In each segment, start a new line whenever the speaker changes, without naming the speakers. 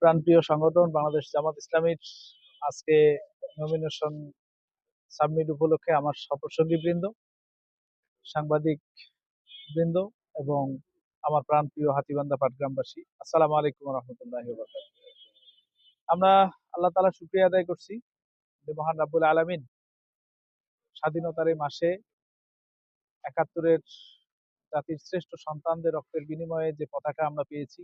প্রাণপ্রিয় সংগঠন বাংলাদেশ জামাত ইসলামীর আজকে নমিনেশন সাবমিট উপলক্ষে আমার সহপ্রসঙ্গী বৃন্দ, সাংবাদিক বৃন্দ এবং আমার প্রাণপ্রিয় হাতীবান্ধা পাটগ্রামবাসী, আসসালামু আলাইকুম রহমতুল্লাহি ওয়া বারাকাতুহু। আমরা আল্লাহ তাআলা শুকরিয়া আদায় করছি যে মহান রাব্বুল আলামিন স্বাধীনতার এই মাসে ৭১-এর জাতির শ্রেষ্ঠ সন্তানদের রক্তের বিনিময়ে যে পতাকা আমরা পেয়েছি,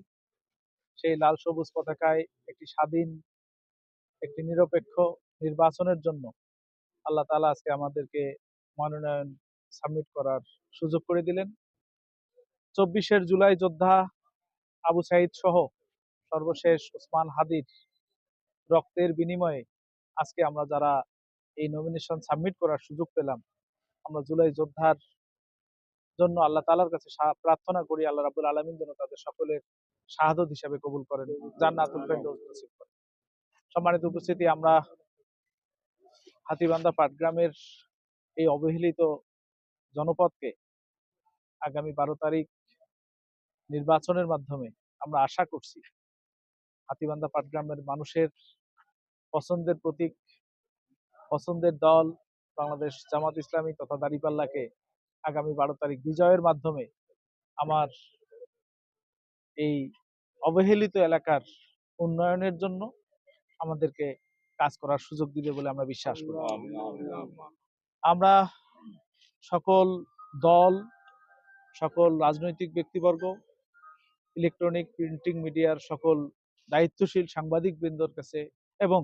সেই লাল সবুজ পতাকায় একটি স্বাধীন, একটি নিরপেক্ষ নির্বাচনের জন্য আল্লাহ তাআলা আজকে আমাদেরকে মনোনয়ন সাবমিট করার সুযোগ করে দিলেন। ২৪ জুলাই যোদ্ধা আবু সাঈদ সহ সর্বশেষ ওসমান হাদির রক্তের বিনিময়ে আজকে আমরা যারা এই নমিনেশন সাবমিট করার সুযোগ পেলাম, আমরা জুলাই যোদ্ধার জন্য আল্লাহ তাআলার কাছে প্রার্থনা করি আল্লাহ রাব্বুল আলামিন যেন তাদের সকলের শাহাদত হিসাবে কবুল করেন, জান্নাতুল ফেরদৌস নসিব করেন। সম্মানিত উপস্থিতি, আমরা হাতীবান্ধা পাটগ্রামের এই অবহেলিত জনপদকে আগামী ১২ তারিখ নির্বাচনের মাধ্যমে আমরা আশা করছি হাতীবান্ধা পাটগ্রামের মানুষের পছন্দের প্রতীক, পছন্দের দল বাংলাদেশ জামাত ইসলামী তথা দাঁড়িপাল্লাকে আগামী ১২ তারিখ বিজয়ের মাধ্যমে আমার এই অবহেলিত এলাকার উন্নয়নের জন্য আমাদেরকে কাজ করার সুযোগ দিবে বলে আমরা বিশ্বাস করি। আমরা সকল দল, সকল রাজনৈতিক ব্যক্তিবর্গ, ইলেকট্রনিক প্রিন্টিং মিডিয়ার সকল দায়িত্বশীল সাংবাদিক বৃন্দর কাছে এবং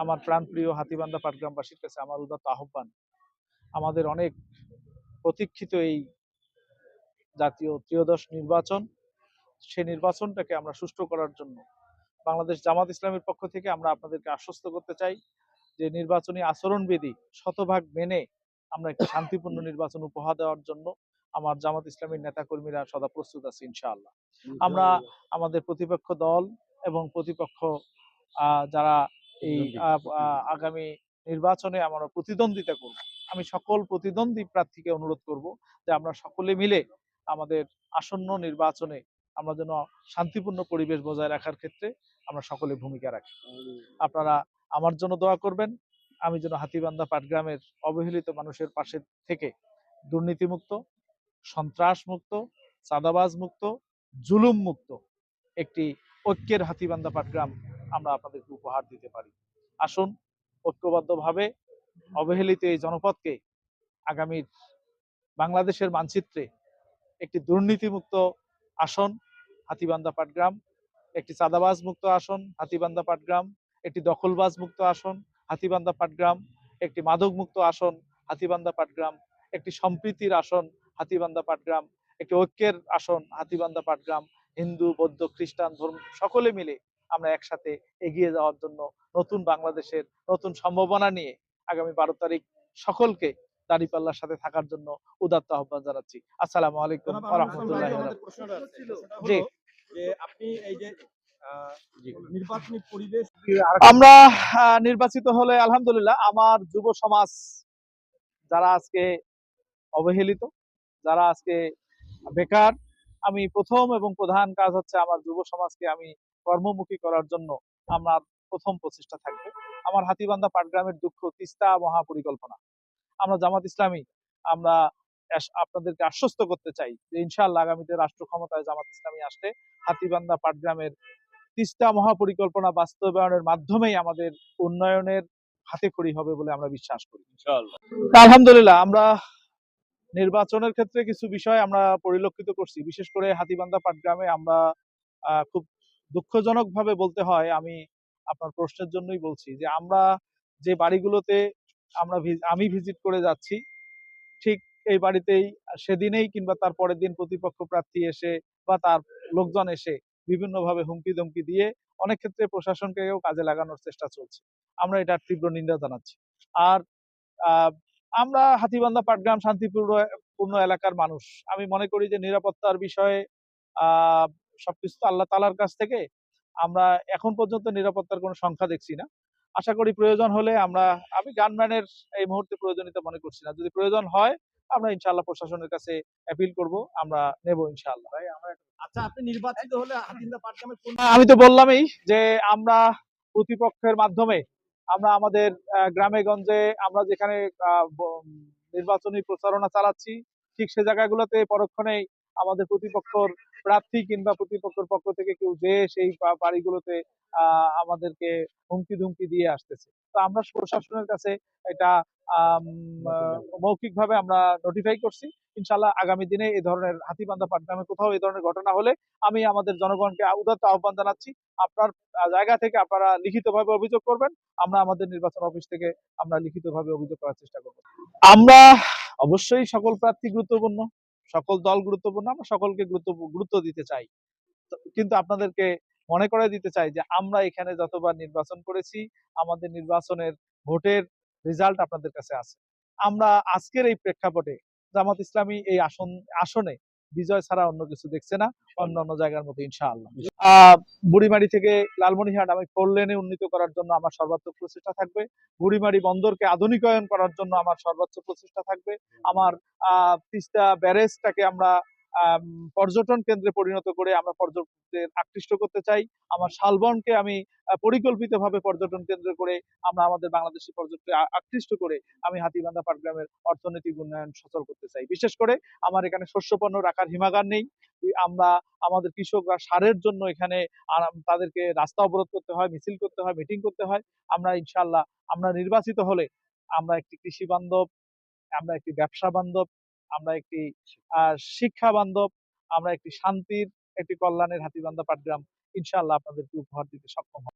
আমার প্রাণপ্রিয় হাতীবান্ধা পাটগ্রামবাসীর কাছে আমার উদাত্ত আহ্বান, আমাদের অনেক প্রতীক্ষিত এই জাতীয় ত্রয়োদশ নির্বাচন, সেই নির্বাচনটাকে আমরা সুষ্ঠু করার জন্য বাংলাদেশ জামাত ইসলামের পক্ষ থেকে আমরা আপনাদেরকে আশ্বস্ত করতে চাই যে নির্বাচনী আচরণবিধি শতভাগ মেনে আমরা একটি শান্তিপূর্ণ নির্বাচন উপহার দেওয়ার জন্য আমার জামাত ইসলামীর নেতাকর্মীরা সদা প্রস্তুত আছে ইনশাআল্লাহ। আমরা আমাদের প্রতিপক্ষ দল এবং প্রতিপক্ষ যারা এই আগামী নির্বাচনে আমরা প্রতিদ্বন্দ্বিতা করব, আমি সকল প্রতিদ্বন্দ্বী প্রার্থীকে অনুরোধ করব যে আমরা সকলে মিলে আমাদের আসন্ন নির্বাচনে আমরা যেন শান্তিপূর্ণ পরিবেশ বজায় রাখার ক্ষেত্রে আমরা সকলে ভূমিকা রাখি। আপনারা আমার জন্য দোয়া করবেন, আমি যেন হাতীবান্ধা পাটগ্রামের অবহেলিত মানুষের পাশে থেকে দুর্নীতিমুক্ত, সন্ত্রাস মুক্ত, চাঁদাবাজ মুক্ত, জুলুম মুক্ত একটি ঐক্যের হাতীবান্ধা পাটগ্রাম আমরা আপনাদেরকে উপহার দিতে পারি। আসুন ঐক্যবদ্ধভাবে অবহেলিত এই জনপদকে আগামীর বাংলাদেশের মানচিত্রে একটি দুর্নীতিমুক্ত আসন হাতীবান্ধা পাটগ্রাম, একটি চাঁদাবাজ মুক্ত আসন হাতীবান্ধা পাটগ্রাম, একটি দখলবাজ মুক্ত আসন হাতীবান্ধা পাটগ্রাম, একটি মাদক মুক্ত আসন হাতীবান্ধা পাটগ্রাম, একটি সম্প্রীতির আসন হাতীবান্ধা পাটগ্রাম, একটি ঐক্যের আসন হাতীবান্ধা পাটগ্রাম। হিন্দু, বৌদ্ধ, খ্রিস্টান ধর্ম সকলে মিলে আমরা একসাথে এগিয়ে যাওয়ার জন্য নতুন বাংলাদেশের নতুন সম্ভাবনা নিয়ে আগামী ১২ তারিখ সকলকে দাঁড়িপাল্লার সাথে থাকার জন্য উদাত্ত আহ্বান জানাচ্ছি। আসসালামু আলাইকুম ওয়া রাহমাতুল্লাহি ওয়া বারাকাতুহু। জি,
আপনি এই যে নির্বাচনী পরিবেশ
আমরা নির্বাচিত হলে আলহামদুলিল্লাহ আমার যুব সমাজ যারা আজকে অবহেলিত, যারা আজকে বেকার, আমি প্রথম এবং প্রধান কাজ হচ্ছে আমার যুব সমাজকে আমি কর্মমুখী করার জন্য আমার প্রথম প্রচেষ্টা থাকবে আমার হাতীবান্ধা পাটগ্রামের দুঃখ তিস্তা মহাপরিকল্পনা। আমরা জামাত ইসলামী আমরা আপনাদেরকে আশ্বস্ত করতে চাই যে ইনশাআল্লাহ আগামীতে রাষ্ট্র ক্ষমতায় জামাত ইসলামী আসলে হাতীবান্ধা পাটগ্রামের তিস্তা মহাপরিকল্পনা বাস্তবায়নের মাধ্যমেই আমাদের উন্নয়নের হাতেখড়ি হবে বলে আমরা বিশ্বাস করি ইনশাআল্লাহ। আলহামদুলিল্লাহ আমরা নির্বাচনের ক্ষেত্রে কিছু বিষয় আমরা পরিলক্ষিত করছি, বিশেষ করে হাতীবান্ধা পাটগ্রামে আমরা খুব দুঃখজনক ভাবে বলতে হয়, আমি আপনার প্রশ্নের জন্যই বলছি যে আমরা যে বাড়িগুলোতে আমি ভিজিট করে যাচ্ছি, ঠিক এই বাড়িতেই সেদিনেই কিংবা তার পরের দিন প্রতিপক্ষ প্রার্থী এসে বা তার লোকজন এসে বিভিন্নভাবে হুমকি ধমকি দিয়ে অনেক ক্ষেত্রে প্রশাসনকেও কাজে লাগানোর চেষ্টা চলছে। আমরা এটার তীব্র নিন্দা জানাচ্ছি। আর আমরা হাতীবান্ধা পাটগ্রাম শান্তিপূর্ণ এলাকার মানুষ, আমি মনে করি যে নিরাপত্তার বিষয়ে সবকিছু তো আল্লাহ তাআলার কাছ থেকে, আমরা এখন পর্যন্ত নিরাপত্তার কোনো সংখ্যা দেখছি না। আশা করি প্রয়োজন হলে আমি গানম্যানের এই মুহূর্তে প্রয়োজনীয়তা মনে করছি না, যদি প্রয়োজন হয় আমরা ইনশাআল্লাহ প্রশাসনের কাছে অ্যাপিল করব, আমরা নেব ইনশাআল্লাহ।
আচ্ছা, আপনি নির্বাচিত হলে হাতিন্দা পাটগ্রামে কোন
আমি তো বললামই যে আমরা প্রতিপক্ষের মাধ্যমে আমরা আমাদের গ্রামে গঞ্জে আমরা যেখানে নির্বাচনী প্রচারণা চালাচ্ছি, ঠিক সে জায়গাগুলোতে পরক্ষণেই আমাদের প্রতিপক্ষর প্রার্থী কিংবা প্রতিপক্ষের পক্ষ থেকে কেউ যে সেই বাড়িগুলোতে আমাদেরকে হুমকি ধুমকি দিয়ে আসতেছে। তো আমরা প্রশাসনের কাছে এটা মৌখিকভাবে আমরা নোটিফাই করছি। ইনশাল্লাহ আগামী দিনে এই ধরনের হাতীবান্ধা পাটগ্রামে কোথাও এই ধরনের ঘটনা হলে আমি আমাদের জনগণকে উদাত্ত আহ্বান জানাচ্ছি, আপনার জায়গা থেকে আপনারা লিখিতভাবে অভিযোগ করবেন। আমরা আমাদের নির্বাচন অফিস থেকে আমরা লিখিতভাবে অভিযোগ করার চেষ্টা করব। আমরা অবশ্যই সকল প্রার্থী গুরুত্বপূর্ণ, সকল দল গুরুত্বপূর্ণ, আমরা সকলকে গুরুত্ব দিতে চাই। কিন্তু আপনাদেরকে মনে করে দিতে চাই যে আমরা এখানে যতবার নির্বাচন করেছি, আমাদের নির্বাচনের ভোটের রেজাল্ট আপনাদের কাছে আছে। আমরা আজকের এই প্রেক্ষাপটে জামাত ইসলামী এই আসনে বিজয় ছাড়া অন্য কিছু দেখছে না, অন্যান্য জায়গার মতো ইনশাআল্লাহ। বুড়িমারি থেকে লালমনিরহাট আমি 4 লেনে উন্নীত করার জন্য আমার সর্বাত্মক প্রচেষ্টা থাকবে। বুড়িমারি বন্দরকে আধুনিকায়ন করার জন্য আমার সর্বোচ্চ প্রচেষ্টা থাকবে। আমার তিস্তা ব্যারেজটাকে আমরা পর্যটন কেন্দ্রে পরিণত করে আমরা পর্যটকদের আকৃষ্ট করতে চাই। আমার শালবনকে আমি পরিকল্পিতভাবে পর্যটন কেন্দ্র করে আমরা আমাদের বাংলাদেশি পর্যটককে আকৃষ্ট করে আমি হাতীবান্ধা পাটগ্রামের অর্থনৈতিক উন্নয়ন সচল করতে চাই। বিশেষ করে আমার এখানে শস্য পণ্য রাখার হিমাগার নেই। আমরা আমাদের কৃষকরা সারের জন্য এখানে তাদেরকে রাস্তা অবরোধ করতে হয়, মিছিল করতে হয়, মিটিং করতে হয়। আমরা ইনশাআল্লাহ আমরা নির্বাচিত হলে আমরা একটি কৃষি বান্ধব, আমরা একটি ব্যবসা বান্ধব, আমরা একটি শিক্ষা বান্ধব, আমরা একটি শান্তির, একটি কল্যাণের হাতীবান্ধা পাটগ্রাম ইনশাআল্লাহ আপনাদেরকে উপহার দিতে সক্ষম হব।